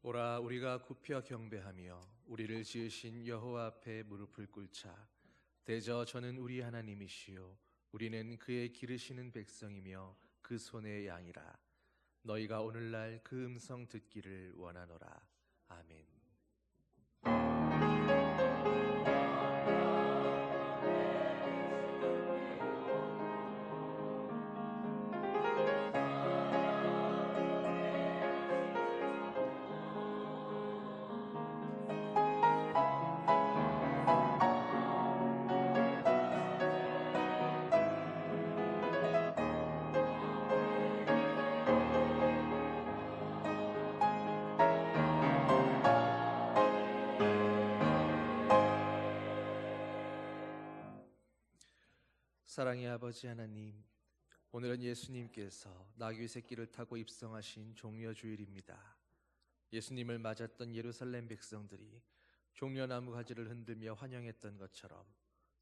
오라 우리가 굽혀 경배하며 우리를 지으신 여호와 앞에 무릎을 꿇자. 대저 저는 우리 하나님이시요 우리는 그의 기르시는 백성이며 그 손의 양이라. 너희가 오늘날 그 음성 듣기를 원하노라. 아멘. 사랑의 아버지 하나님, 오늘은 예수님께서 나귀 새끼를 타고 입성하신 종려주일입니다. 예수님을 맞았던 예루살렘 백성들이 종려나무 가지를 흔들며 환영했던 것처럼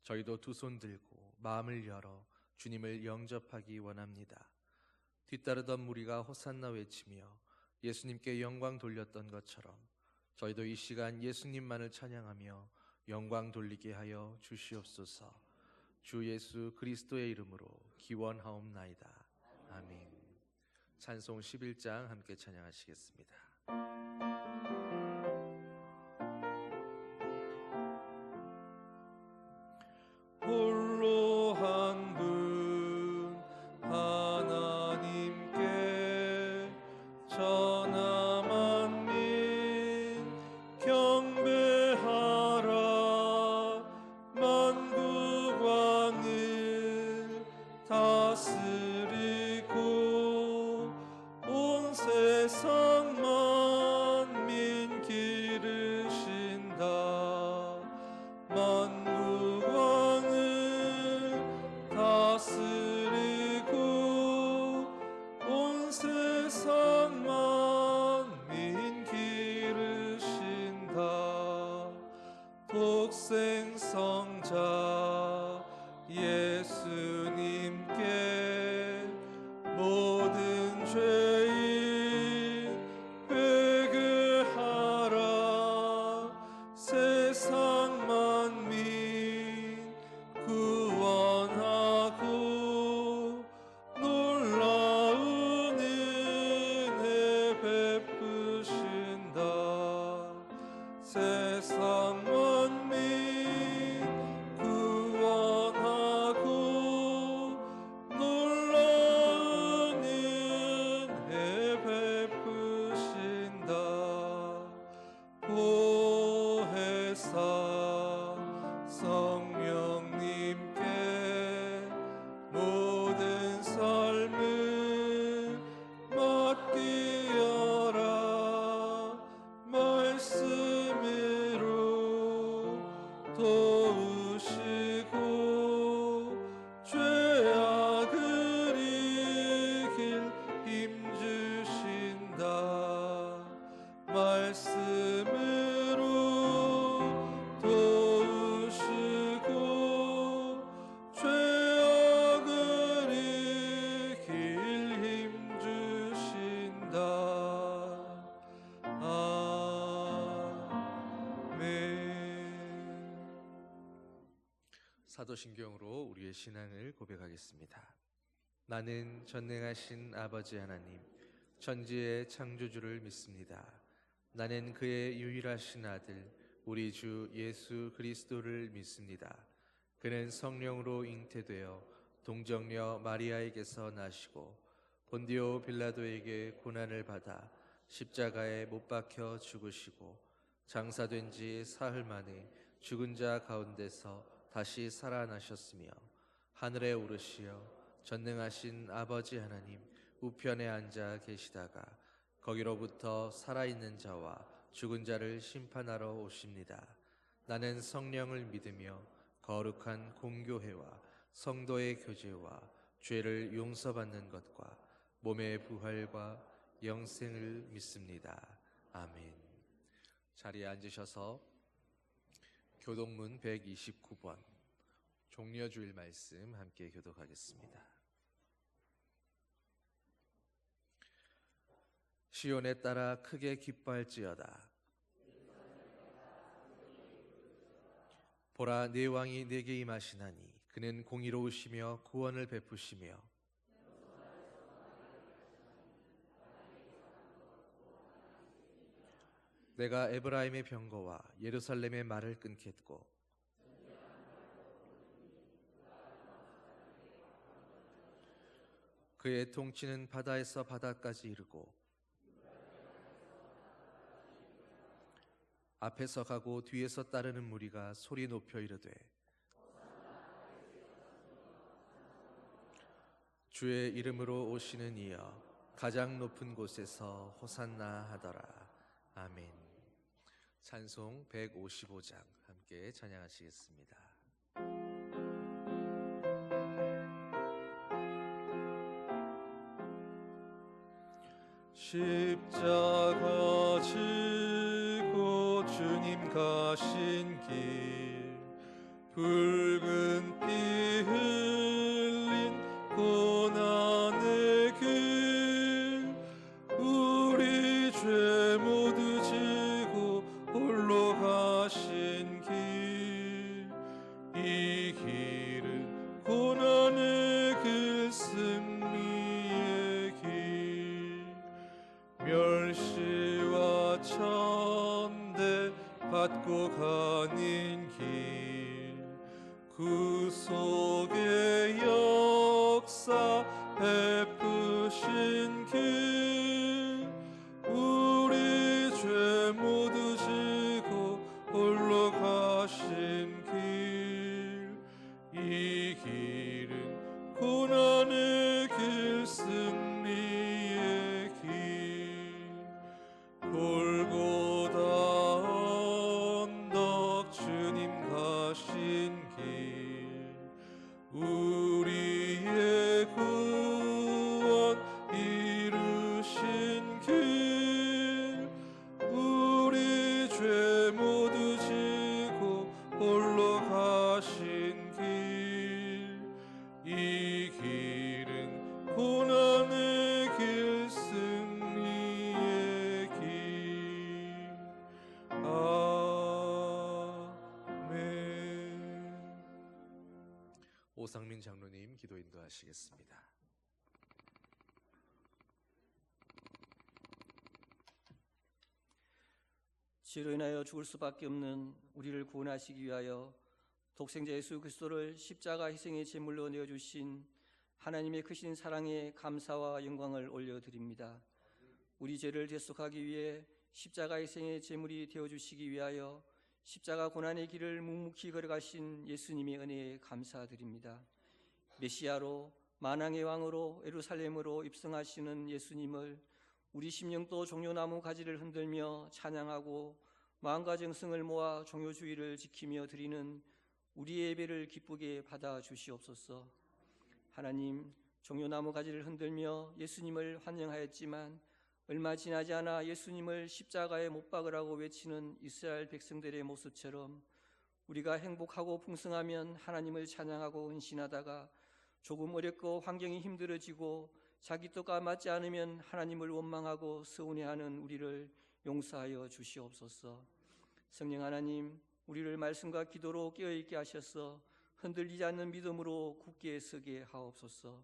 저희도 두 손 들고 마음을 열어 주님을 영접하기 원합니다. 뒤따르던 무리가 호산나 외치며 예수님께 영광 돌렸던 것처럼 저희도 이 시간 예수님만을 찬양하며 영광 돌리게 하여 주시옵소서. 주 예수 그리스도의 이름으로 기원하옵나이다. 아멘. 찬송 11장 함께 찬양하시겠습니다. 홀로 한 분 하나님께 전하 만민 경배하라. 만국왕을 다스리고 온 세상 만민 기르신다. 만국왕을 다스리고 온 세상 만민 기르신다. 독생성자 예수님께 모든 죄인 회개하라. 세상 만민 구원하고 놀라운 은혜 베푸신다. 세상 만민 구원하고 놀라운 은혜 베푸신다. 보혜사 성령님께 모든 삶을 맡기어라. 말씀으로 도우시고 죄악을 이길 힘주신다. 말씀으로 도우시고 죄악을 이길 힘주신다. 사도신경으로 우리의 신앙을 고백하겠습니다. 나는 전능하신 아버지 하나님, 천지의 창조주를 믿습니다. 나는 그의 유일하신 아들, 우리 주 예수 그리스도를 믿습니다. 그는 성령으로 잉태되어 동정녀 마리아에게서 나시고 본디오 빌라도에게 고난을 받아 십자가에 못 박혀 죽으시고 장사된 지 사흘 만에 죽은 자 가운데서 다시 살아나셨으며 하늘에 오르시어 전능하신 아버지 하나님 우편에 앉아 계시다가 거기로부터 살아있는 자와 죽은 자를 심판하러 오십니다. 나는 성령을 믿으며 거룩한 공교회와 성도의 교제와 죄를 용서받는 것과 몸의 부활과 영생을 믿습니다. 아멘. 자리에 앉으셔서 교독문 129번 종려주일 말씀 함께 교독하겠습니다. 시온에 따라 크게 기뻐할지어다. 보라, 내 왕이 내게 임하시나니 그는 공의로우시며 구원을 베푸시며 내가 에브라임의 병거와 예루살렘의 말을 끊겠고 그의 통치는 바다에서 바다까지 이르고 앞에서 가고 뒤에서 따르는 무리가 소리 높여 이르되 주의 이름으로 오시는 이여 가장 높은 곳에서 호산나 하더라. 아멘. 찬송 155장 함께 찬양하시겠습니다. 십자가 지고 주님 가신 길 붉은 피 흘린 고난의 길 우리 죄 모두 지고 홀로 가신 길 이 길은 고난의 길 승리의 길 멸시와 천대 받고 가는 길 그 속의 역사 베푸신 길 우리 죄 모두 지고 홀로 가신 길 이 길은 고난의 길 승리의 길 골고다 언덕 주님 가신 길 우리의 구원 이루신 길 우리 죄 모두 지고 홀로 가신 길 이 길은 고난의 길 승리의 길 아멘. 오상민 장로님 기도 인도하시겠습니다. 죄로 인하여 죽을 수밖에 없는 우리를 구원하시기 위하여 독생자 예수 그리스도를 십자가 희생의 제물로 내어주신 하나님의 크신 사랑에 감사와 영광을 올려드립니다. 우리 죄를 대속하기 위해 십자가 희생의 제물이 되어주시기 위하여 십자가 고난의 길을 묵묵히 걸어가신 예수님의 은혜에 감사드립니다. 메시아로 만왕의 왕으로 예루살렘으로 입성하시는 예수님을 우리 심령도 종려나무 가지를 흔들며 찬양하고 마음과 정성을 모아 종료주의를 지키며 드리는 우리의 예배를 기쁘게 받아 주시옵소서. 하나님, 종려나무 가지를 흔들며 예수님을 환영하였지만 얼마 지나지 않아 예수님을 십자가에 못 박으라고 외치는 이스라엘 백성들의 모습처럼 우리가 행복하고 풍성하면 하나님을 찬양하고 헌신하다가 조금 어렵고 환경이 힘들어지고 자기 뜻과 맞지 않으면 하나님을 원망하고 서운해하는 우리를 용서하여 주시옵소서. 성령 하나님, 우리를 말씀과 기도로 깨어있게 하셔서 흔들리지 않는 믿음으로 굳게 서게 하옵소서.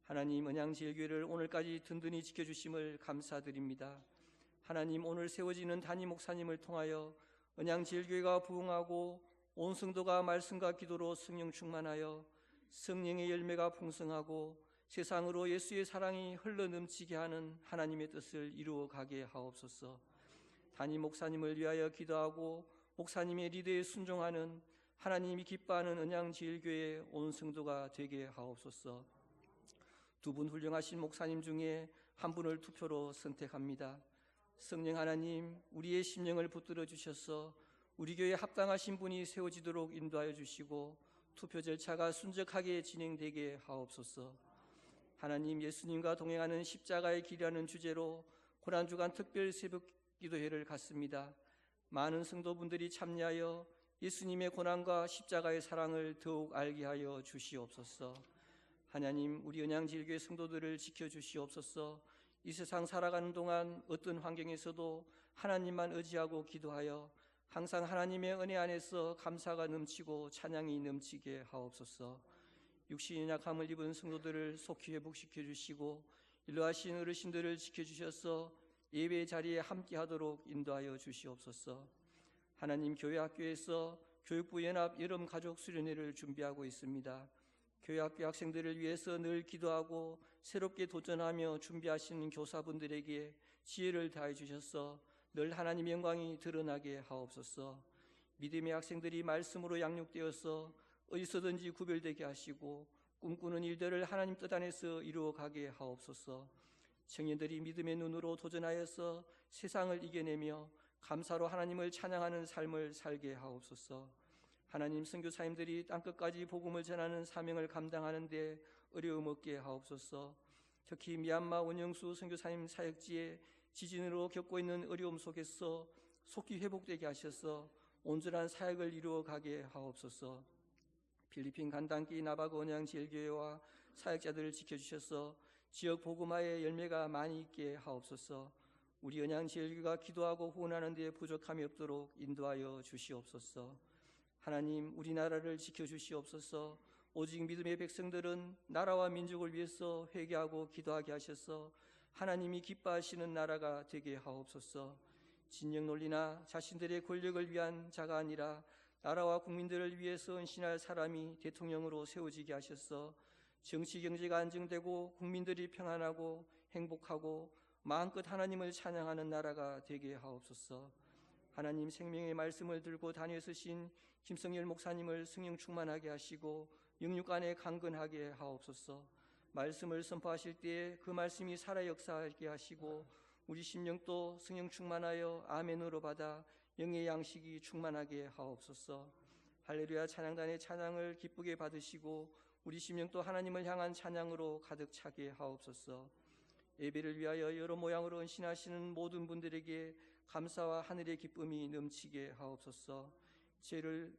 하나님, 언양제일교회를 오늘까지 든든히 지켜주심을 감사드립니다. 하나님, 오늘 세워지는 담임 목사님을 통하여 언양제일교회가 부흥하고 온 성도가 말씀과 기도로 성령 충만하여 성령의 열매가 풍성하고 세상으로 예수의 사랑이 흘러넘치게 하는 하나님의 뜻을 이루어가게 하옵소서. 담임 목사님을 위하여 기도하고 목사님의 리더에 순종하는 하나님이 기뻐하는 언양제일교회 온 성도가 되게 하옵소서. 두 분 훌륭하신 목사님 중에 한 분을 투표로 선택합니다. 성령 하나님, 우리의 심령을 붙들어 주셔서 우리 교회에 합당하신 분이 세워지도록 인도하여 주시고 투표 절차가 순적하게 진행되게 하옵소서. 하나님, 예수님과 동행하는 십자가의 길이라는 주제로 고난주간 특별 새벽 기도회를 갖습니다. 많은 성도분들이 참여하여 예수님의 고난과 십자가의 사랑을 더욱 알게 하여 주시옵소서. 하나님, 우리 언양제일교회 성도들을 지켜주시옵소서. 이 세상 살아가는 동안 어떤 환경에서도 하나님만 의지하고 기도하여 항상 하나님의 은혜 안에서 감사가 넘치고 찬양이 넘치게 하옵소서. 육신의 약함을 입은 성도들을 속히 회복시켜 주시고 일러하신 어르신들을 지켜주셔서 예배 자리에 함께하도록 인도하여 주시옵소서. 하나님, 교회 학교에서 교육부 연합 여름 가족 수련회를 준비하고 있습니다. 교회 학교 학생들을 위해서 늘 기도하고 새롭게 도전하며 준비하시는 교사분들에게 지혜를 다해 주셔서 늘 하나님의 영광이 드러나게 하옵소서. 믿음의 학생들이 말씀으로 양육되어서 어디서든지 구별되게 하시고 꿈꾸는 일들을 하나님 뜻 안에서 이루어가게 하옵소서. 청년들이 믿음의 눈으로 도전하여서 세상을 이겨내며 감사로 하나님을 찬양하는 삶을 살게 하옵소서. 하나님, 선교사님들이 땅끝까지 복음을 전하는 사명을 감당하는 데 어려움 없게 하옵소서. 특히 미얀마 원영수 선교사님 사역지에 지진으로 겪고 있는 어려움 속에서 속히 회복되게 하셔서 온전한 사역을 이루어가게 하옵소서. 필리핀 간단기 나바고 언양 제일교회와 사역자들을 지켜주셔서 지역 복음화의 열매가 많이 있게 하옵소서. 우리 언양 제일교회가 기도하고 후원하는 데 부족함이 없도록 인도하여 주시옵소서. 하나님, 우리나라를 지켜주시옵소서. 오직 믿음의 백성들은 나라와 민족을 위해서 회개하고 기도하게 하셔서 하나님이 기뻐하시는 나라가 되게 하옵소서. 진영 논리나 자신들의 권력을 위한 자가 아니라 나라와 국민들을 위해서 헌신할 사람이 대통령으로 세워지게 하셔서 정치 경제가 안정되고 국민들이 평안하고 행복하고 마음껏 하나님을 찬양하는 나라가 되게 하옵소서. 하나님, 생명의 말씀을 들고 다녀 서신 김성열 목사님을 성령 충만하게 하시고 영육 안에 강건하게 하옵소서. 말씀을 선포하실 때에 그 말씀이 살아 역사하게 하시고 우리 심령도 성령 충만하여 아멘으로 받아 영의 양식이 충만하게 하옵소서. 할렐루야 찬양단의 찬양을 기쁘게 받으시고 우리 심령도 하나님을 향한 찬양으로 가득 차게 하옵소서. 예배를 위하여 여러 모양으로 헌신하시는 모든 분들에게 감사와 하늘의 기쁨이 넘치게 하옵소서.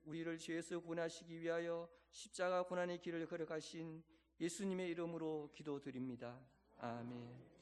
우리를 죄에서 구원하시기 위하여 십자가 고난의 길을 걸어가신 예수님의 이름으로 기도드립니다. 아멘.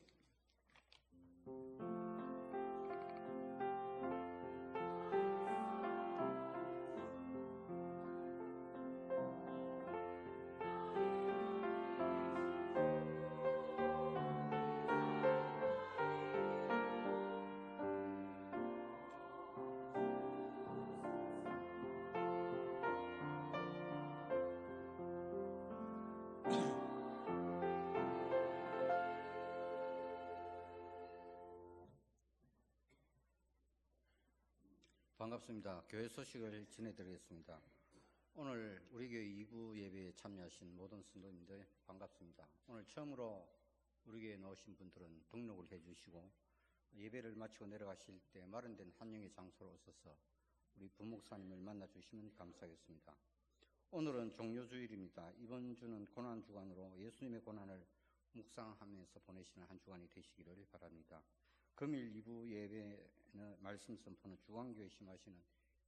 반갑습니다. 교회 소식을 전해드리겠습니다. 오늘 우리 교회 2부 예배에 참여하신 모든 성도님들 반갑습니다. 오늘 처음으로 우리 교회에 나오신 분들은 등록을 해주시고 예배를 마치고 내려가실 때 마련된 한영의 장소로 오셔서 우리 부목사님을 만나주시면 감사하겠습니다. 오늘은 종료주일입니다. 이번 주는 고난주간으로 예수님의 고난을 묵상하면서 보내시는 한 주간이 되시기를 바랍니다. 금일 2부 예배는 말씀 선포는 주광교회 심하시는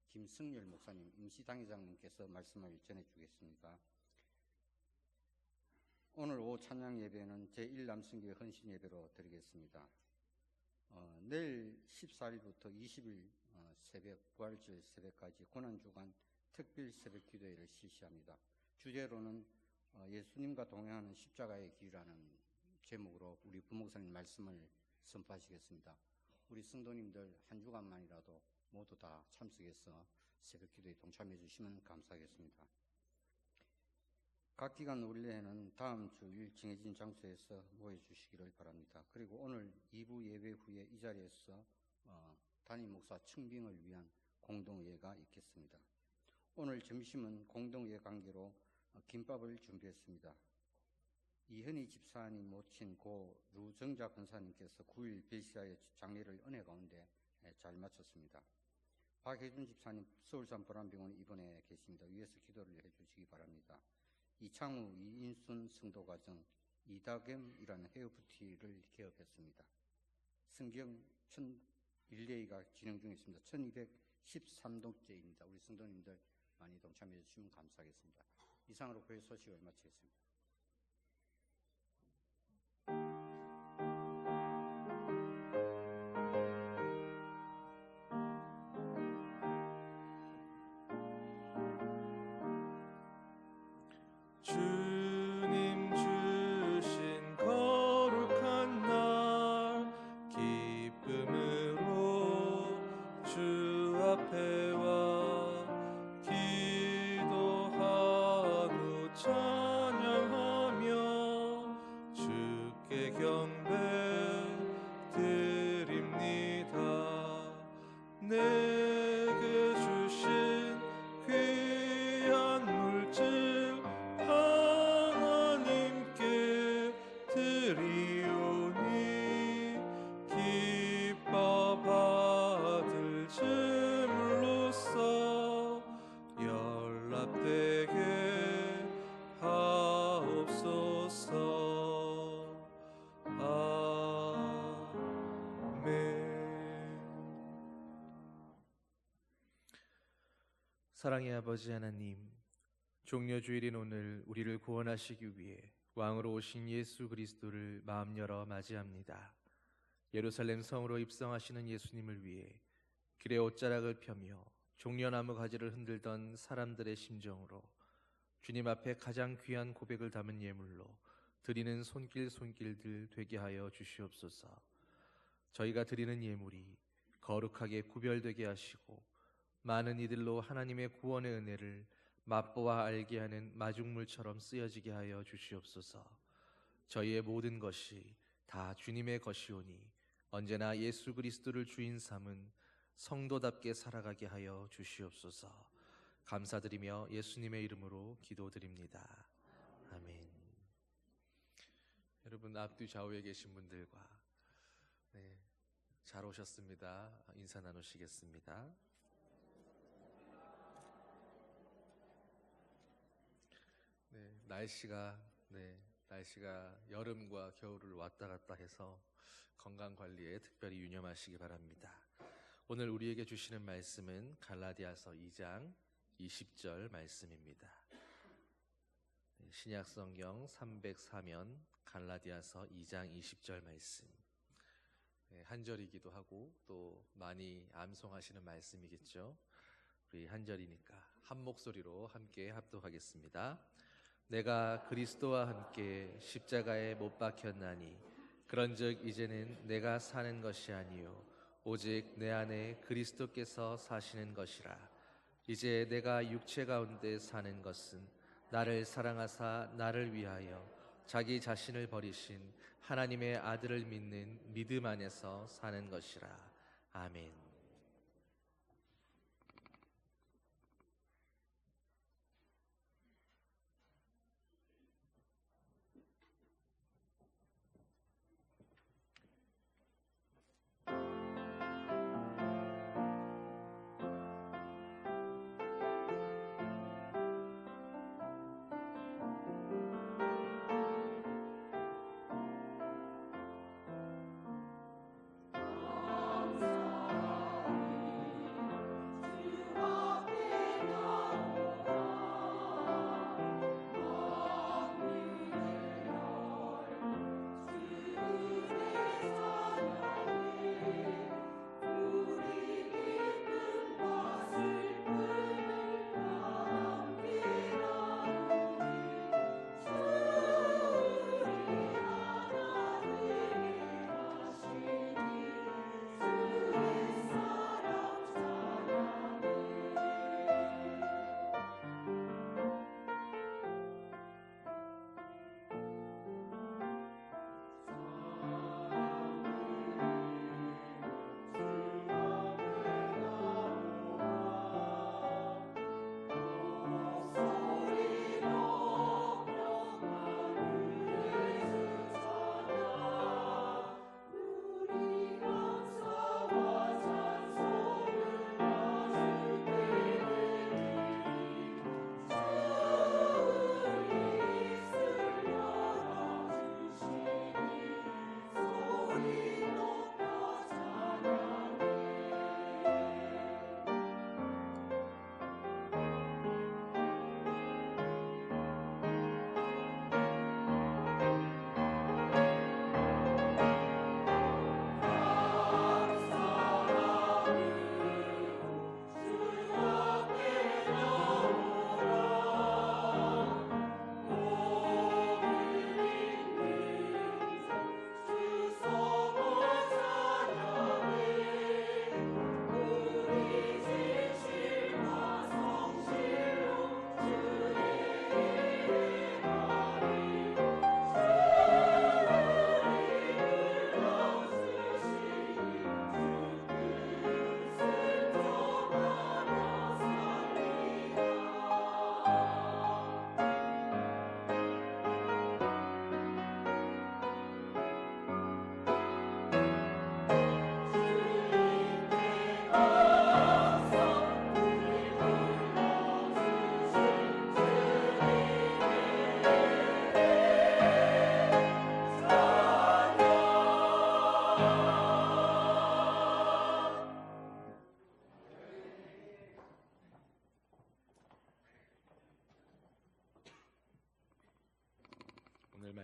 김승열 목사님, 임시당회장님께서 말씀을 전해주겠습니다. 오늘 오후 찬양 예배는 제1남성교회 헌신 예배로 드리겠습니다. 내일 14일부터 20일 새벽, 부활절 새벽까지 고난주간 특별 새벽 기도회를 실시합니다. 주제로는 예수님과 동행하는 십자가의 길이라는 제목으로 우리 부목사님 말씀을 선포하시겠습니다. 우리 성도님들 한 주간만이라도 모두 다 참석해서 새벽 기도에 동참해 주시면 감사하겠습니다. 각 기간 원래는 다음 주일 정해진 장소에서 모여 주시기를 바랍니다. 그리고 오늘 2부 예배 후에 이 자리에서 담임 목사 청빙을 위한 공동회가 있겠습니다. 오늘 점심은 공동회 관계로 김밥을 준비했습니다. 이현희 집사님 모친 고 루정자 권사님께서 9일 별시하여 장례를 은혜 가운데 잘 마쳤습니다. 박혜준 집사님 서울산 보람병원에 입원해 계십니다. 위에서 기도를 해주시기 바랍니다. 이창우, 이인순 성도가정 이다겸이라는 헤어부티를 개업했습니다. 성경 릴레이가 진행 중에 있습니다. 1213동째입니다. 우리 성도님들 많이 동참해 주시면 감사하겠습니다. 이상으로 교회 소식을 마치겠습니다. 사랑의 아버지 하나님, 종려주일인 오늘 우리를 구원하시기 위해 왕으로 오신 예수 그리스도를 마음 열어 맞이합니다. 예루살렘 성으로 입성하시는 예수님을 위해 길에 옷자락을 펴며 종려나무 가지를 흔들던 사람들의 심정으로 주님 앞에 가장 귀한 고백을 담은 예물로 드리는 손길들 되게 하여 주시옵소서. 저희가 드리는 예물이 거룩하게 구별되게 하시고 많은 이들로 하나님의 구원의 은혜를 맛보아 알게 하는 마중물처럼 쓰여지게 하여 주시옵소서. 저희의 모든 것이 다 주님의 것이오니 언제나 예수 그리스도를 주인 삼은 성도답게 살아가게 하여 주시옵소서. 감사드리며 예수님의 이름으로 기도드립니다. 아멘. 여러분, 앞뒤 좌우에 계신 분들과 잘 오셨습니다. 인사 나누시겠습니다. 날씨가 여름과 겨울을 왔다 갔다 해서 건강 관리에 특별히 유념하시기 바랍니다. 오늘 우리에게 주시는 말씀은 갈라디아서 2장 20절 말씀입니다. 신약 성경 304면 갈라디아서 2장 20절 말씀. 한 절이기도 하고 또 많이 암송하시는 말씀이겠죠. 우리 한 절이니까 한 목소리로 함께 합독하겠습니다. 내가 그리스도와 함께 십자가에 못 박혔나니 그런즉 이제는 내가 사는 것이 아니요 오직 내 안에 그리스도께서 사시는 것이라. 이제 내가 육체 가운데 사는 것은 나를 사랑하사 나를 위하여 자기 자신을 버리신 하나님의 아들을 믿는 믿음 안에서 사는 것이라. 아멘.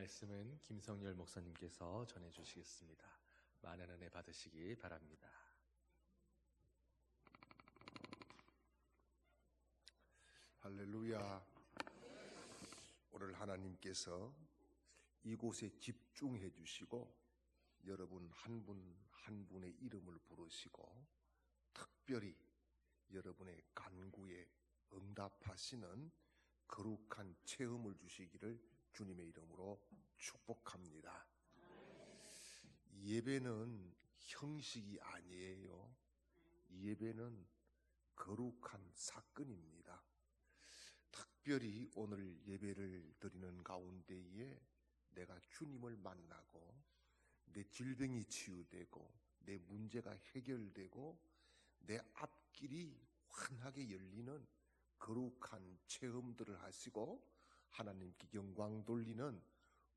말씀은 김성열 목사님께서 전해주시겠습니다. 많은 은혜 받으시기 바랍니다. 할렐루야. 오늘 하나님께서 이곳에 집중해 주시고 여러분 한 분 한 분의 이름을 부르시고 특별히 여러분의 간구에 응답하시는 거룩한 체험을 주시기를 주님의 이름으로 축복합니다. 예배는 형식이 아니에요. 예배는 거룩한 사건입니다. 특별히 오늘 예배를 드리는 가운데에 내가 주님을 만나고 내 질병이 치유되고 내 문제가 해결되고 내 앞길이 환하게 열리는 거룩한 체험들을 하시고 하나님께 영광 돌리는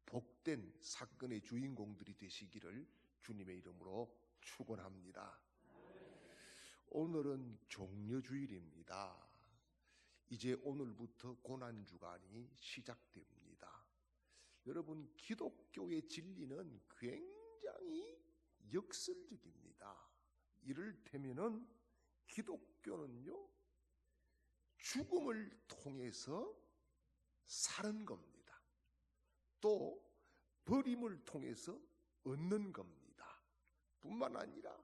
복된 사건의 주인공들이 되시기를 주님의 이름으로 축원합니다. 오늘은 종려주일입니다. 이제 오늘부터 고난주간이 시작됩니다. 여러분, 기독교의 진리는 굉장히 역설적입니다. 이를테면은 기독교는요, 죽음을 통해서 사는 겁니다. 또 버림을 통해서 얻는 겁니다. 뿐만 아니라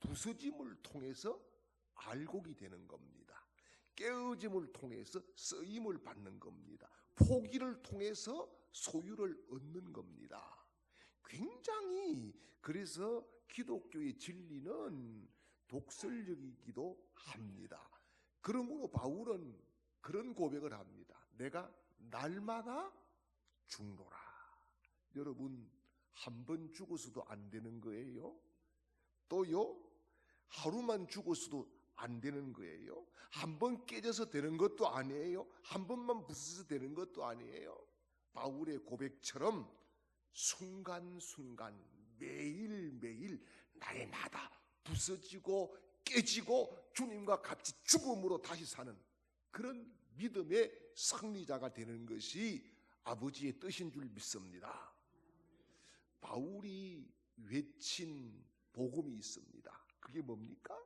부서짐을 통해서 알곡이 되는 겁니다. 깨어짐을 통해서 쓰임을 받는 겁니다. 포기를 통해서 소유를 얻는 겁니다. 굉장히 그래서 기독교의 진리는 독설적이기도 합니다. 그러므로 바울은 그런 고백을 합니다. 내가 날마다 죽노라. 여러분, 한 번 죽어서도 안 되는 거예요. 또요, 하루만 죽어서도 안 되는 거예요. 한 번 깨져서 되는 것도 아니에요. 한 번만 부서져서 되는 것도 아니에요. 바울의 고백처럼 순간순간 매일매일 날마다 부서지고 깨지고 주님과 같이 죽음으로 다시 사는 그런 믿음의 승리자가 되는 것이 아버지의 뜻인 줄 믿습니다. 바울이 외친 복음이 있습니다. 그게 뭡니까?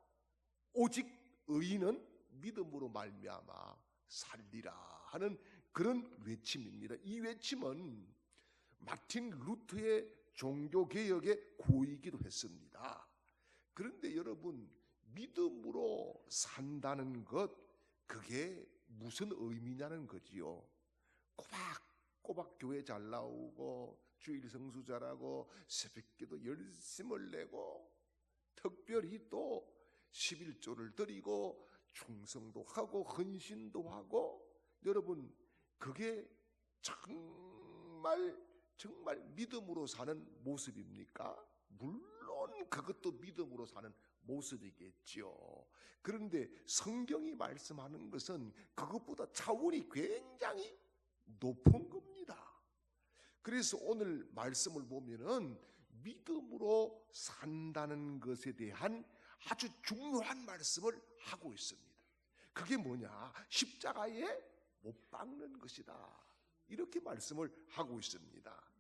오직 의인은 믿음으로 말미암아 살리라 하는 그런 외침입니다. 이 외침은 마틴 루터의 종교개혁의 고이기도 했습니다. 그런데 여러분, 믿음으로 산다는 것, 그게 무슨 의미냐는 거지요. 꼬박꼬박 교회 잘 나오고 주일 성수 잘하고 새벽기도 열심을 내고 특별히 또 11조를 드리고 충성도 하고 헌신도 하고, 여러분, 그게 정말 믿음으로 사는 모습입니까? 물론 그것도 믿음으로 사는 모습이겠죠. 그런데 성경이 말씀하는 것은 그것보다 차원이 굉장히 높은 겁니다. 그래서 오늘 말씀을 보면은 믿음으로 산다는 것에 대한 아주 중요한 말씀을 하고 있습니다. 그게 뭐냐? 십자가에 못 박는 것이다. 이렇게 말씀을 하고 있습니다.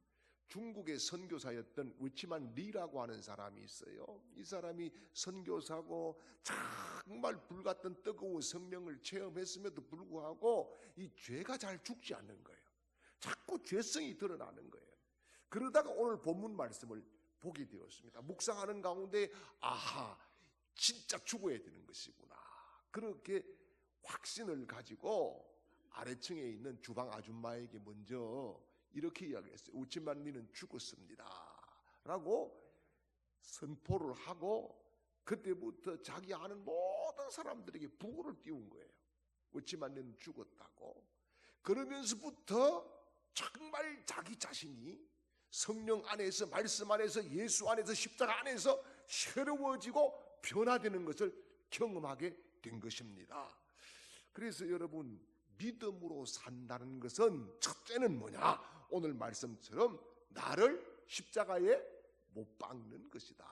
중국의 선교사였던 위치만 리라고 하는 사람이 있어요. 이 사람이 선교사고 정말 불같은 뜨거운 성령을 체험했음에도 불구하고 이 죄가 잘 죽지 않는 거예요. 자꾸 죄성이 드러나는 거예요. 그러다가 오늘 본문 말씀을 보게 되었습니다. 묵상하는 가운데 아하, 진짜 죽어야 되는 것이구나. 그렇게 확신을 가지고 아래층에 있는 주방 아줌마에게 먼저 이렇게 이야기했어요. 우치만리는 죽었습니다 라고 선포를 하고, 그때부터 자기 아는 모든 사람들에게 부고를 띄운 거예요. 우치만리는 죽었다고. 그러면서부터 정말 자기 자신이 성령 안에서, 말씀 안에서, 예수 안에서, 십자가 안에서 새로워지고 변화되는 것을 경험하게 된 것입니다. 그래서 여러분, 믿음으로 산다는 것은 첫째는 뭐냐? 오늘 말씀처럼 나를 십자가에 못 박는 것이다.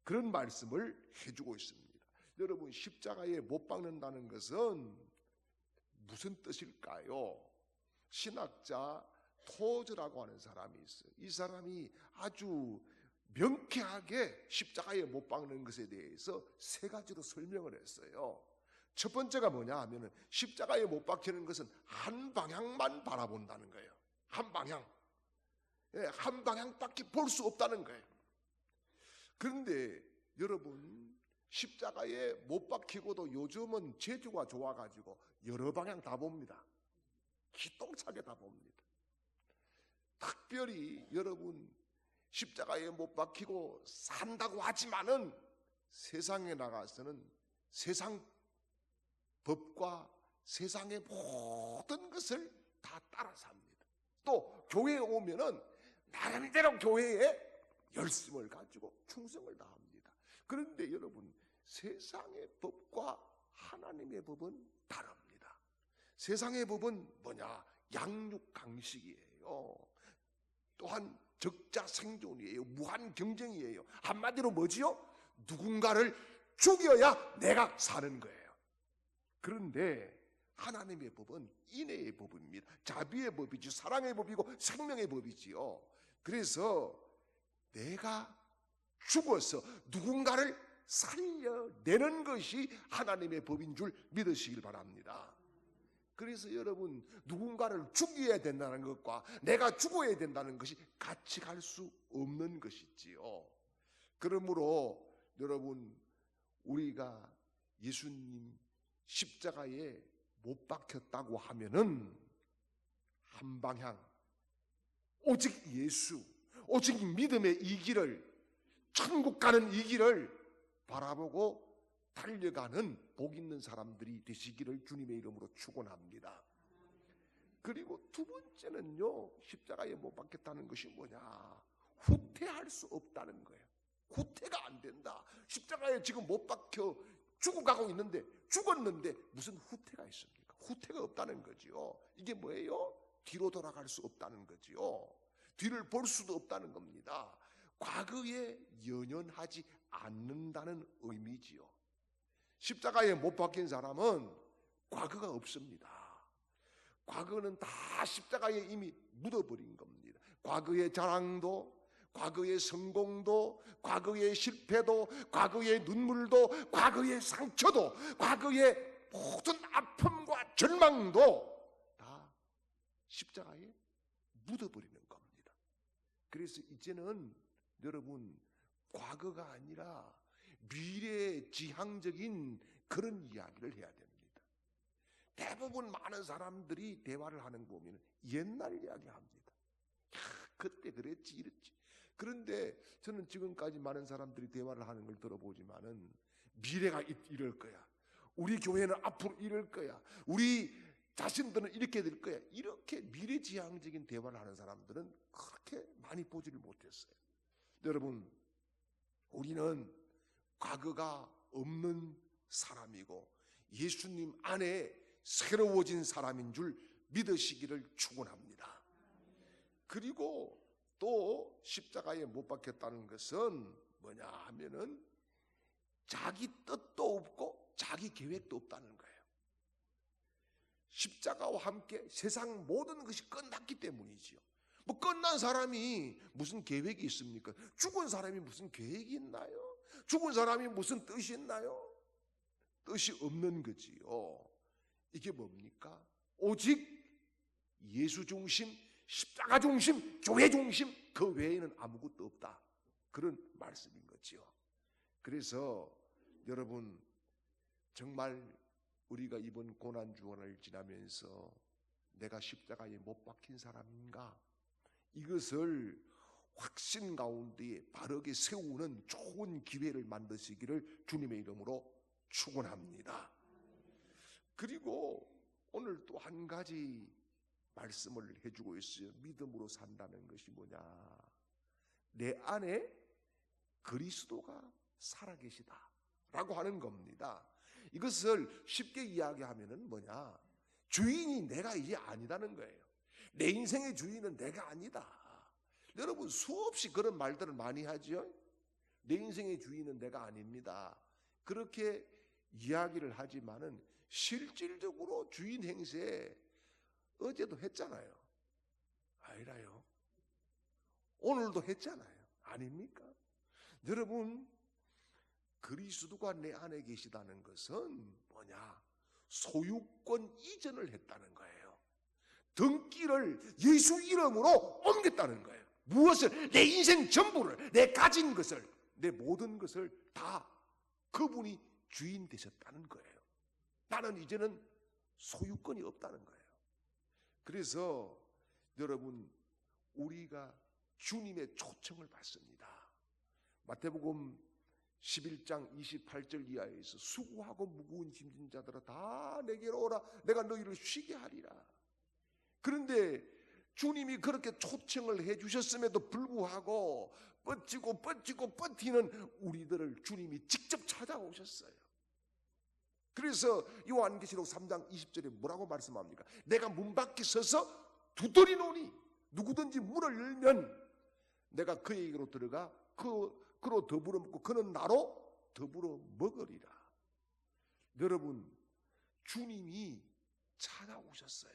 그런 말씀을 해주고 있습니다. 여러분, 십자가에 못 박는다는 것은 무슨 뜻일까요? 신학자 토즈라고 하는 사람이 있어요. 이 사람이 아주 명쾌하게 십자가에 못 박는 것에 대해서 세 가지로 설명을 했어요. 첫 번째가 뭐냐 하면은 십자가에 못 박히는 것은 한 방향만 바라본다는 거예요. 한 방향. 예, 한 방향밖에 볼 수 없다는 거예요. 그런데 여러분, 십자가에 못 박히고도 요즘은 재주가 좋아가지고 여러 방향 다 봅니다. 기똥차게 다 봅니다. 특별히 여러분, 십자가에 못 박히고 산다고 하지만은 세상에 나가서는 세상 법과 세상의 모든 것을 다 따라 삽니다. 또 교회에 오면은 나름대로 교회에 열심을 가지고 충성을 다합니다. 그런데 여러분, 세상의 법과 하나님의 법은 다릅니다. 세상의 법은 뭐냐? 양육강식이에요. 또한 적자 생존이에요. 무한 경쟁이에요. 한마디로 뭐지요? 누군가를 죽여야 내가 사는 거예요. 그런데 하나님의 법은 인애의 법입니다. 자비의 법이죠. 사랑의 법이고 생명의 법이지요. 그래서 내가 죽어서 누군가를 살려내는 것이 하나님의 법인 줄 믿으시길 바랍니다. 그래서 여러분, 누군가를 죽여야 된다는 것과 내가 죽어야 된다는 것이 같이 갈 수 없는 것이지요. 그러므로 여러분, 우리가 예수님 십자가에 못 박혔다고 하면은 한 방향, 오직 예수, 오직 믿음의 이 길을, 천국 가는 이 길을 바라보고 달려가는 복 있는 사람들이 되시기를 주님의 이름으로 축원합니다. 그리고 두 번째는요, 십자가에 못 박혔다는 것이 뭐냐? 후퇴할 수 없다는 거예요. 후퇴가 안 된다. 십자가에 지금 못 박혀 죽어가고 있는데, 죽었는데 무슨 후퇴가 있습니까? 후퇴가 없다는 거지요. 이게 뭐예요? 뒤로 돌아갈 수 없다는 거지요. 뒤를 볼 수도 없다는 겁니다. 과거에 연연하지 않는다는 의미지요. 십자가에 못 박힌 사람은 과거가 없습니다. 과거는 다 십자가에 이미 묻어버린 겁니다. 과거의 자랑도, 과거의 성공도, 과거의 실패도, 과거의 눈물도, 과거의 상처도, 과거의 모든 아픔과 절망도 다 십자가에 묻어버리는 겁니다. 그래서 이제는 여러분, 과거가 아니라 미래지향적인 그런 이야기를 해야 됩니다. 대부분 많은 사람들이 대화를 하는 거 보면 옛날 이야기 합니다. 그때 그랬지 이랬지. 그런데 저는 지금까지 많은 사람들이 대화를 하는 걸 들어보지만은 미래가 이럴 거야. 우리 교회는 앞으로 이럴 거야. 우리 자신들은 이렇게 될 거야. 이렇게 미래지향적인 대화를 하는 사람들은 그렇게 많이 보지를 못했어요. 여러분, 우리는 과거가 없는 사람이고 예수님 안에 새로워진 사람인 줄 믿으시기를 축원합니다. 그리고 또 십자가에 못 박혔다는 것은 뭐냐 하면은 자기 뜻도 없고 자기 계획도 없다는 거예요. 십자가와 함께 세상 모든 것이 끝났기 때문이지요. 뭐 끝난 사람이 무슨 계획이 있습니까? 죽은 사람이 무슨 계획이 있나요? 죽은 사람이 무슨 뜻이 있나요? 뜻이 없는 거지요. 이게 뭡니까? 오직 예수 중심, 십자가 중심, 교회 중심, 그 외에는 아무것도 없다. 그런 말씀인 거지요. 그래서 여러분, 정말 우리가 이번 고난주간을 지나면서 내가 십자가에 못 박힌 사람인가? 이것을 확신 가운데 바르게 세우는 좋은 기회를 만드시기를 주님의 이름으로 축원합니다. 그리고 오늘 또 한 가지 말씀을 해주고 있어요. 믿음으로 산다는 것이 뭐냐? 내 안에 그리스도가 살아계시다라고 하는 겁니다. 이것을 쉽게 이야기하면은 뭐냐? 주인이 내가 이제 아니다는 거예요. 내 인생의 주인은 내가 아니다. 여러분, 수없이 그런 말들을 많이 하죠. 내 인생의 주인은 내가 아닙니다. 그렇게 이야기를 하지만은 실질적으로 주인 행세 어제도 했잖아요. 아니라요. 오늘도 했잖아요. 아닙니까? 여러분, 그리스도가 내 안에 계시다는 것은 뭐냐? 소유권 이전을 했다는 거예요. 등기를 예수 이름으로 옮겼다는 거예요. 무엇을? 내 인생 전부를, 내 가진 것을, 내 모든 것을 다 그분이 주인 되셨다는 거예요. 나는 이제는 소유권이 없다는 거예요. 그래서 여러분, 우리가 주님의 초청을 받습니다. 마태복음 11장 28절 이하에서 수고하고 무거운 짐진 자들아 다 내게로 오라, 내가 너희를 쉬게 하리라. 그런데 주님이 그렇게 초청을 해주셨음에도 불구하고 뻗치고 버티는 우리들을 주님이 직접 찾아오셨어요. 그래서 요한계시록 3장 20절에 뭐라고 말씀합니까? 내가 문 밖에 서서 두드리노니 누구든지 문을 열면 내가 그에게로 들어가 그로 더불어 먹고 그는 나로 더불어 먹으리라. 여러분, 주님이 찾아오셨어요.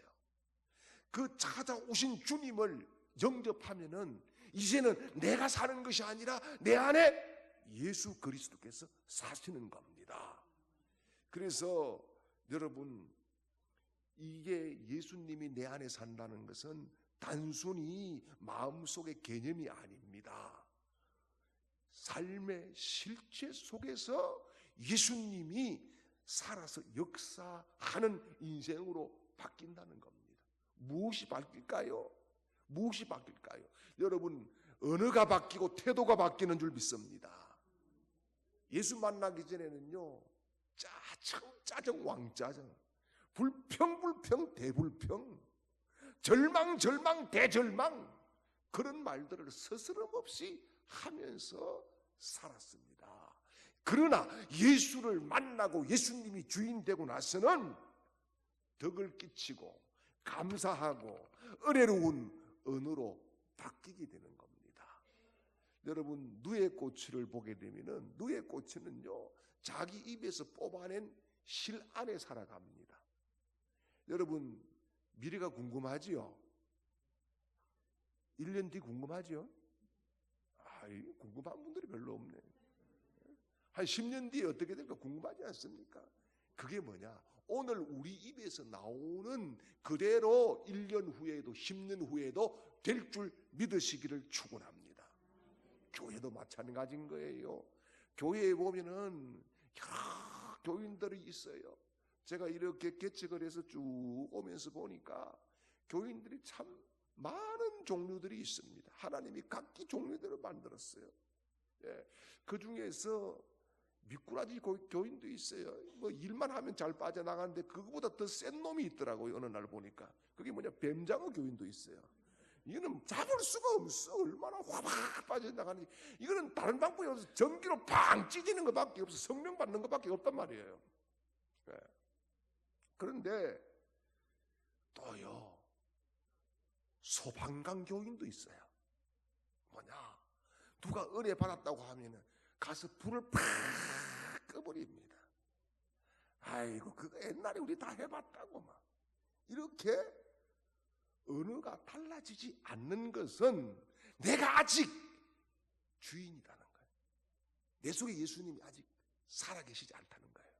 그 찾아오신 주님을 영접하면은 이제는 내가 사는 것이 아니라 내 안에 예수 그리스도께서 사시는 겁니다. 그래서 여러분, 이게 예수님이 내 안에 산다는 것은 단순히 마음속의 개념이 아닙니다. 삶의 실체 속에서 예수님이 살아서 역사하는 인생으로 바뀐다는 겁니다. 무엇이 바뀔까요? 무엇이 바뀔까요? 여러분, 언어가 바뀌고 태도가 바뀌는 줄 믿습니다. 예수 만나기 전에는요, 짜증 왕짜증, 불평 대불평, 절망 대절망, 그런 말들을 스스럼 없이 하면서 살았습니다. 그러나 예수를 만나고 예수님이 주인 되고 나서는 덕을 끼치고 감사하고 은혜로운 언어로 바뀌게 되는 겁니다. 여러분, 누에 고추를 보게 되면은 누에 고추는요, 자기 입에서 뽑아낸 실 안에 살아갑니다. 여러분, 미래가 궁금하지요? 1년 뒤 궁금하지요? 궁금한 분들이 별로 없네. 한 10년 뒤에 어떻게 될까 궁금하지 않습니까? 그게 뭐냐? 오늘 우리 입에서 나오는 그대로 1년 후에도 10년 후에도 될 줄 믿으시기를 축원합니다. 교회도 마찬가지인 거예요. 교회에 보면은 여러 교인들이 있어요. 제가 이렇게 개척을 해서 쭉 오면서 보니까 교인들이 참 많은 종류들이 있습니다. 하나님이 각기 종류들을 만들었어요. 예, 그 중에서 미꾸라지 교인도 있어요. 뭐 일만 하면 잘 빠져나가는데 그거보다 더 센 놈이 있더라고요. 어느 날 보니까. 그게 뭐냐, 뱀장어 교인도 있어요. 이거는 잡을 수가 없어. 얼마나 확 빠져나가는지. 이거는 다른 방법이 없어서 전기로 팡 찢어지는 것밖에 없어. 성령 받는 것밖에 없단 말이에요. 예. 그런데 또요, 소방관 교인도 있어요. 뭐냐, 누가 은혜 받았다고 하면은 가서 불을 팍 꺼버립니다. 아이고, 그거 옛날에 우리 다 해봤다고 막. 이렇게 언어가 달라지지 않는 것은 내가 아직 주인이라는 거예요. 내 속에 예수님이 아직 살아계시지 않다는 거예요.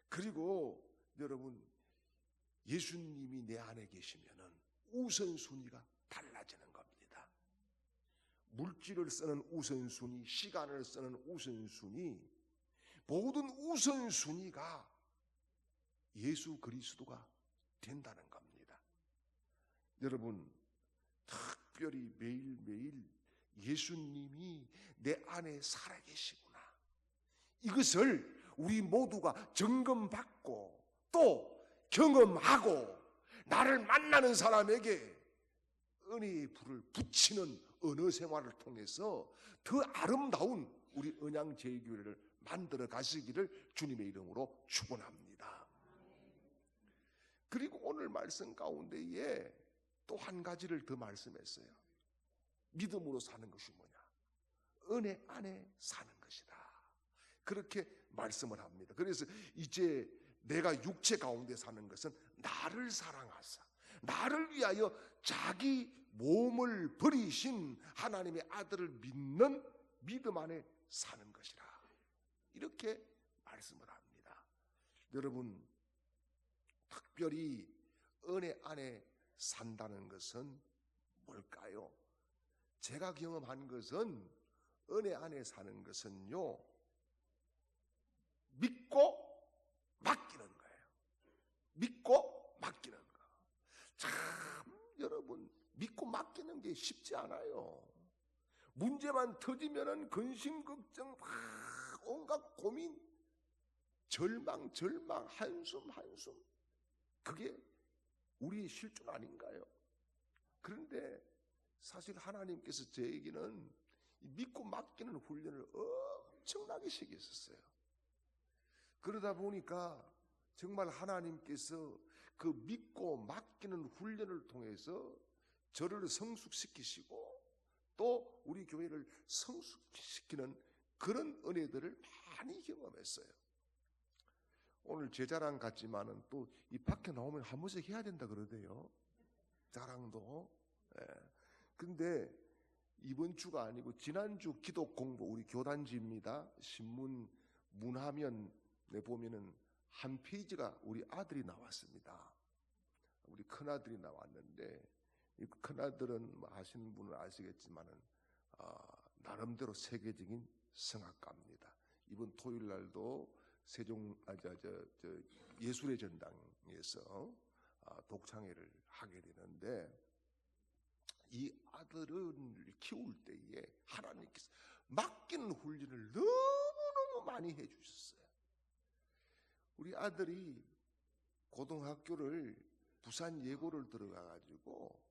그리고 여러분, 예수님이 내 안에 계시면은 우선순위가 달라지는 겁니다. 물질을 쓰는 우선순위, 시간을 쓰는 우선순위, 모든 우선순위가 예수 그리스도가 된다는 겁니다. 여러분, 특별히 매일매일 예수님이 내 안에 살아계시구나, 이것을 우리 모두가 점검받고 또 경험하고 나를 만나는 사람에게 은혜의 불을 붙이는 언어 생활을 통해서 더 아름다운 우리 언양제일교회를 만들어 가시기를 주님의 이름으로 축원합니다. 그리고 오늘 말씀 가운데에 또 한 가지를 더 말씀했어요. 믿음으로 사는 것이 뭐냐? 은혜 안에 사는 것이다. 그렇게 말씀을 합니다. 그래서 이제 내가 육체 가운데 사는 것은 나를 사랑하사 나를 위하여 자기 몸을 버리신 하나님의 아들을 믿는 믿음 안에 사는 것이라. 이렇게 말씀을 합니다. 여러분, 특별히 은혜 안에 산다는 것은 뭘까요? 제가 경험한 것은 은혜 안에 사는 것은요, 믿고 맡기는 거예요. 믿고 맡기는 거. 참 여러분, 믿고 맡기는 게 쉽지 않아요. 문제만 터지면은 근심 걱정 온갖 고민, 절망 한숨 그게 우리의 실존 아닌가요? 그런데 사실 하나님께서 저에게는 믿고 맡기는 훈련을 엄청나게 시켰었어요. 그러다 보니까 정말 하나님께서 그 믿고 맡기는 훈련을 통해서 저를 성숙시키시고 또 우리 교회를 성숙시키는 그런 은혜들을 많이 경험했어요. 오늘 제 자랑 같지만은 또 이 밖에 나오면 한 번씩 해야 된다 그러대요. 자랑도. 근데 이번 주가 아니고 지난주 기독 공부, 우리 교단지입니다. 신문 문화면에 보면은 한 페이지가 우리 아들이 나왔습니다. 우리 큰아들이 나왔는데, 이 큰아들은 뭐 아시는 분은 아시겠지만은 나름대로 세계적인 성악가입니다. 이번 토요일 날도 예술의 전당에서 독창회를 하게 되는데, 이 아들을 키울 때에 하나님께서 맡기는 훈련을 너무너무 많이 해주셨어요. 우리 아들이 고등학교를 부산 예고를 들어가가지고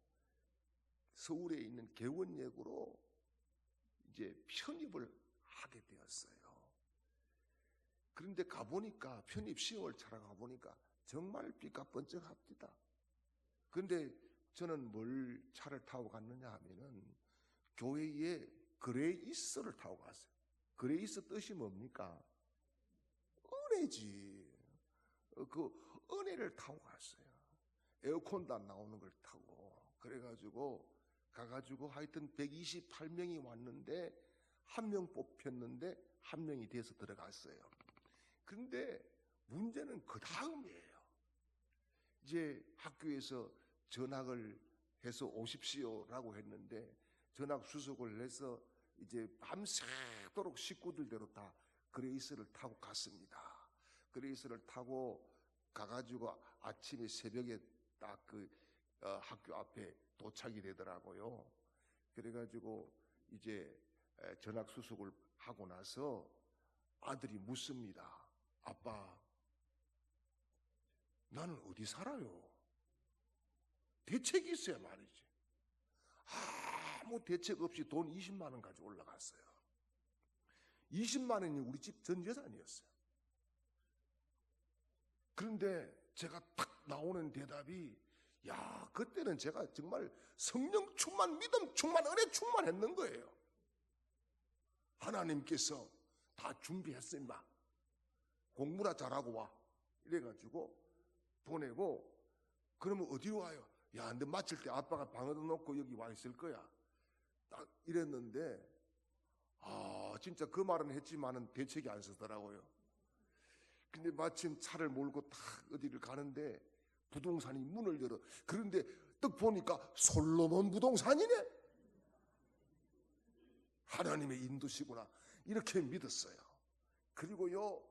서울에 있는 개원예고로 이제 편입을 하게 되었어요. 그런데 가보니까 편입 시험을 차러 가보니까 정말 삐까뻔쩍합니다. 그런데 저는 뭘 차를 타고 갔느냐 하면은 교회에 그레이스를 타고 갔어요. 그레이스 뜻이 뭡니까? 은혜지. 그 은혜를 타고 갔어요. 에어컨도 안 나오는 걸 타고. 그래가지고 가가지고 하여튼 128명이 왔는데 한 명 뽑혔는데 한 명이 돼서 들어갔어요. 그런데 문제는 그 다음이에요. 이제 학교에서 전학을 해서 오십시오라고 했는데 전학 수속을 해서 이제 밤새도록 식구들대로 다 그레이스를 타고 갔습니다. 그레이스를 타고 가가지고 아침에 새벽에 딱 그 학교 앞에 도착이 되더라고요. 그래가지고 이제 전학 수속을 하고 나서 아들이 묻습니다. 아빠, 나는 어디 살아요? 대책이 있어야 말이지. 아무 대책 없이 돈 20만 원 가지고 올라갔어요. 20만 원이 우리 집 전 재산이었어요. 그런데 제가 딱 나오는 대답이, 야, 그때는 제가 정말 성령 충만, 믿음 충만, 은혜 충만했는 거예요. 하나님께서 다 준비했어 임마. 공부나 잘하고 와. 이래가지고 보내고, 그러면 어디로 와요? 야, 근데 마칠 때 아빠가 방을 놓고 여기 와 있을 거야. 딱 이랬는데, 진짜 그 말은 했지만은 대책이 안 서더라고요. 근데 마침 차를 몰고 딱 어디를 가는데 부동산이 문을 열어. 그런데 딱 보니까 솔로몬 부동산이네. 하나님의 인도시구나. 이렇게 믿었어요. 그리고요,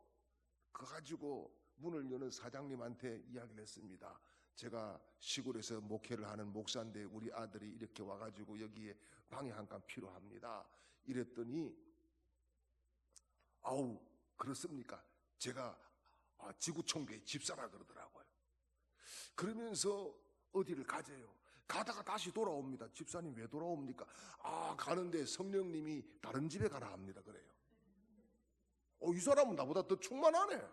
그거 가지고 문을 여는 사장님한테 이야기를 했습니다. 제가 시골에서 목회를 하는 목사인데 우리 아들이 이렇게 와가지고 여기에 방에 한 칸 필요합니다. 이랬더니, 아우, 그렇습니까? 제가 지구총회 집사라 그러더라고요. 그러면서 어디를 가재요. 가다가 다시 돌아옵니다. 집사님 왜 돌아옵니까? 가는데 성령님이 다른 집에 가라 합니다. 그래요. 이 사람은 나보다 더 충만하네.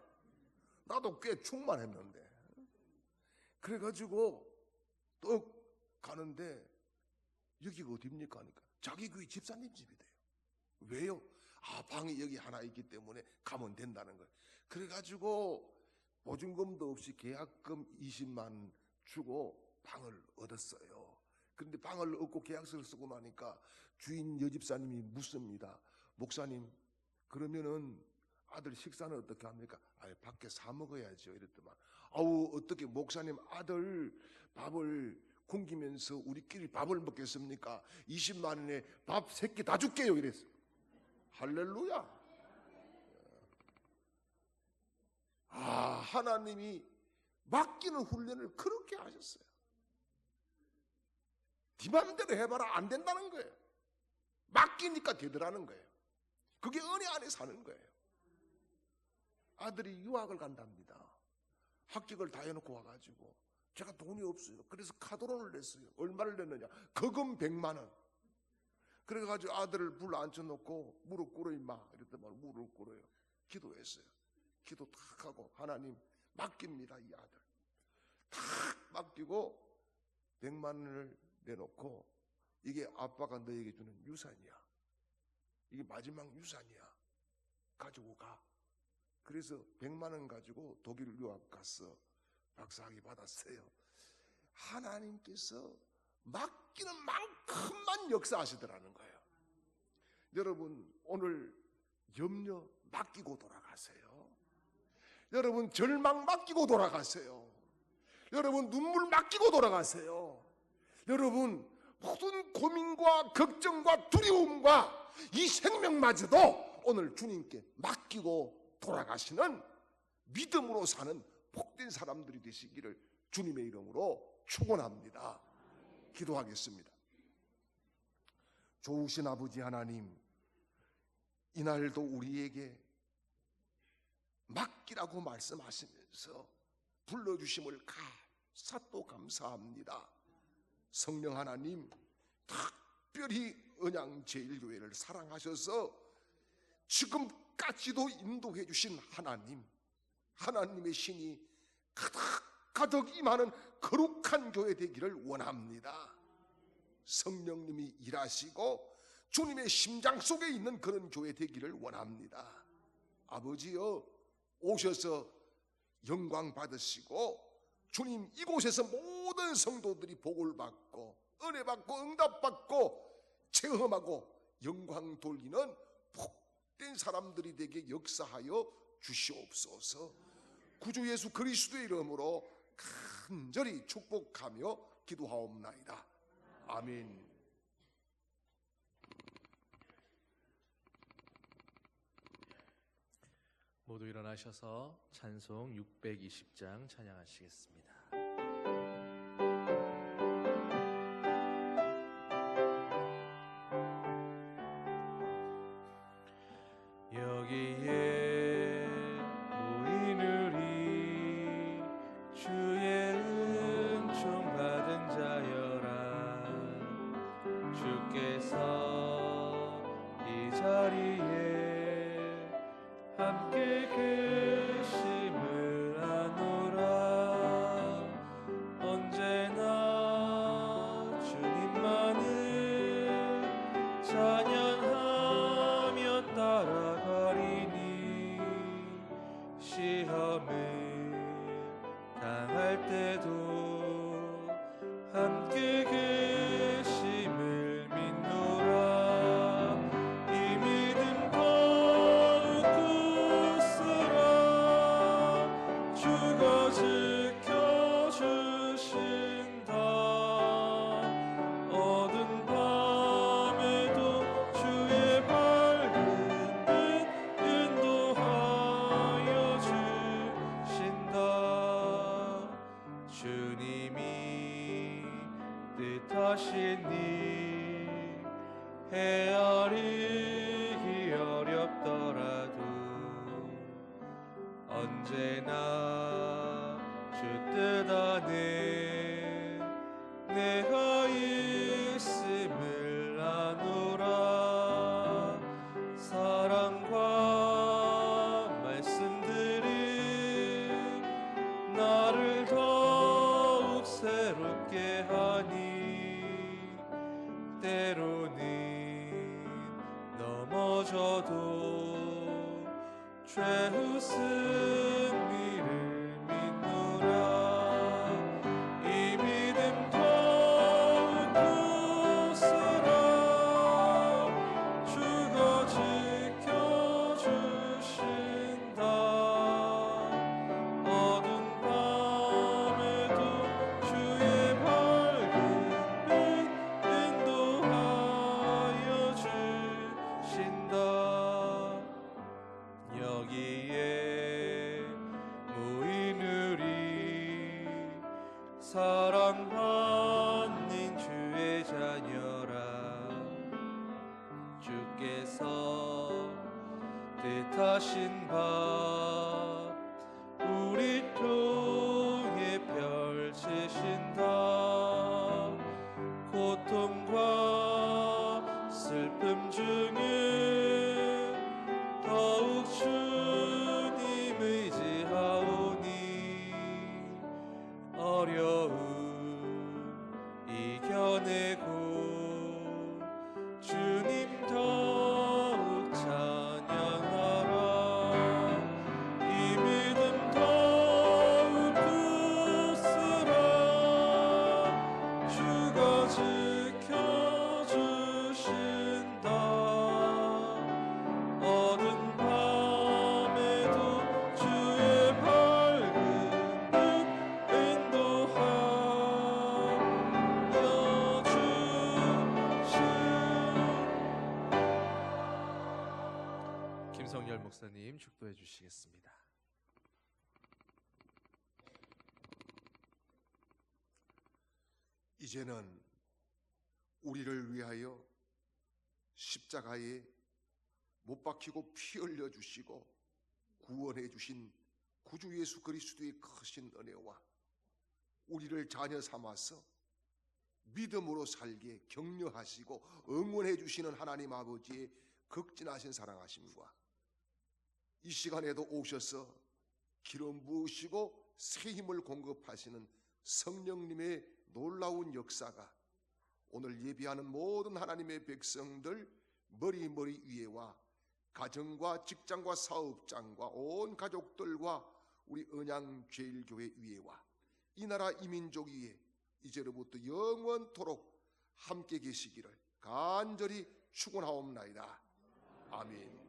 나도 꽤 충만했는데. 그래가지고 또 가는데 여기가 어디입니까? 하니까 자기 교회 집사님 집이 돼요. 왜요? 방이 여기 하나 있기 때문에 가면 된다는 거예요. 그래가지고 보증금도 없이 계약금 20만 주고 방을 얻었어요. 그런데 방을 얻고 계약서를 쓰고 나니까 주인 여집사님이 묻습니다. 목사님, 그러면은 아들 식사는 어떻게 합니까? 아, 밖에 사 먹어야죠. 이랬더만, 아우, 어떻게 목사님 아들 밥을 굶기면서 우리끼리 밥을 먹겠습니까? 20만 원에 밥 3끼 다 줄게요. 이랬어. 할렐루야. 아, 하나님이 맡기는 훈련을 그렇게 하셨어요. 네 맘대로 해봐라 안 된다는 거예요. 맡기니까 되더라는 거예요. 그게 은혜 안에 사는 거예요. 아들이 유학을 간답니다. 합격을 다 해놓고 와가지고 제가 돈이 없어요. 그래서 카드론을 냈어요. 얼마를 냈느냐? 거금 100만 원. 그래가지고 아들을 불러 앉혀놓고 무릎 꿇어 임마 이랬더니 무릎 꿇어요. 기도했어요. 기도 탁 하고 하나님 맡깁니다. 이 아들 탁 맡기고 100만 원을 내놓고 이게 아빠가 너에게 주는 유산이야. 이게 마지막 유산이야. 가지고 가. 그래서 100만 원 가지고 독일 유학 갔어. 박사학위 받았어요. 하나님께서 맡기는 만큼만 역사하시더라는 거예요. 여러분 오늘 염려 맡기고 돌아가세요. 여러분 절망 맡기고 돌아가세요. 여러분 눈물 맡기고 돌아가세요. 여러분 모든 고민과 걱정과 두려움과 이 생명마저도 오늘 주님께 맡기고 돌아가시는 믿음으로 사는 복된 사람들이 되시기를 주님의 이름으로 축원합니다. 기도하겠습니다. 좋으신 아버지 하나님, 이날도 우리에게 맡기라고 말씀하시면서 불러주심을 감사또 감사합니다. 성령 하나님, 특별히 언양제일교회를 사랑하셔서 지금까지도 인도해 주신 하나님, 하나님의 신이 가득 임하는 거룩한 교회 되기를 원합니다. 성령님이 일하시고 주님의 심장 속에 있는 그런 교회 되기를 원합니다. 아버지여, 오셔서 영광 받으시고 주님 이곳에서 모든 성도들이 복을 받고 은혜 받고 응답 받고 체험하고 영광 돌리는 복된 사람들이 되게 역사하여 주시옵소서. 구주 예수 그리스도의 이름으로 간절히 축복하며 기도하옵나이다. 아멘. 모두 일어나셔서 찬송 620장 찬양하시겠습니다. 여기에 모이누리 주의 은총 받은 자여라. 주께서 이 자리에 함께 계심을 아노라. 언제나 주님만을 찬양하며 따라가리니 시험을 당할 때도 함께 계심을 믿노라. 이 믿음 더욱 굳세라. 주가 지켜주신다. 어두운 밤에도 주의 밝은 빛 인도하여 주신다. 주님이 뜻하신 일 헤아리기 어렵더라도 언제나 주 뜻 안에 내가 있음을 아노라. 사랑과 말씀들이 나를 더욱 새롭게 하니 때로는 넘어져도 최후 승리를 믿노라. 이 믿음 더욱 뜻하신 바 우리 통해 펼치신다. 고통과 슬픔 중에 더욱 주님 의지하오니 어려움 이겨내고 주님 더욱 찬양하라. 이 믿음 더욱 굳으라. 주가 지켜주신다. 어두운 밤에도 주의 밝은 빛 인도하여 주신. 김성열 목사님 축도해 주시겠습니다. 이제는 우리를 위하여 십자가에 못 박히고 피 흘려 주시고 구원해 주신 구주 예수 그리스도의 크신 은혜와 우리를 자녀 삼아서 믿음으로 살게 격려하시고 응원해 주시는 하나님 아버지의 극진하신 사랑하심과 이 시간에도 오셔서 기름 부으시고 새 힘을 공급하시는 성령님의 놀라운 역사가 오늘 예비하는 모든 하나님의 백성들 머리 위에와 가정과 직장과 사업장과 온 가족들과 우리 언양제일교회 위에와 이 나라 이민족 위에 이제로부터 영원토록 함께 계시기를 간절히 축원하옵나이다. 아멘.